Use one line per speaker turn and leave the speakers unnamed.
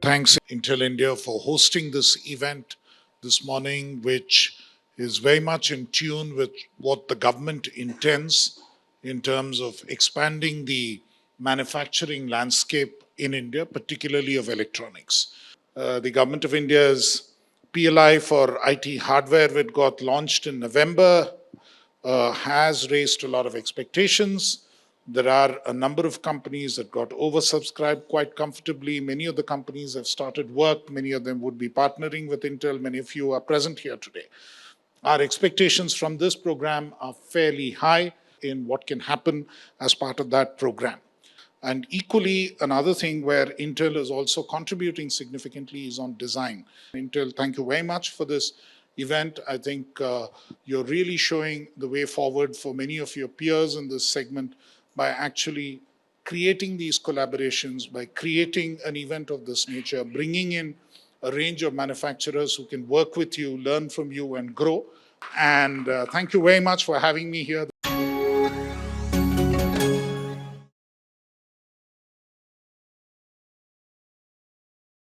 thanks Intel India for hosting this event this morning, which is very much in tune with what the government intends in terms of expanding the manufacturing landscape in India, particularly of electronics. The government of India's PLI for IT hardware, which got launched in November, has raised a lot of expectations. There are a number of companies that got oversubscribed quite comfortably. Many of the companies have started work. Many of them would be partnering with Intel. Many of you are present here today. Our expectations from this program are fairly high in what can happen as part of that program. And equally, another thing where Intel is also contributing significantly is on design. Intel, thank you very much for this event. I think you're really showing the way forward for many of your peers in this segment by actually creating these collaborations, by creating an event of this nature, bringing in a range of manufacturers who can work with you, learn from you, and grow. And thank you very much for having me here.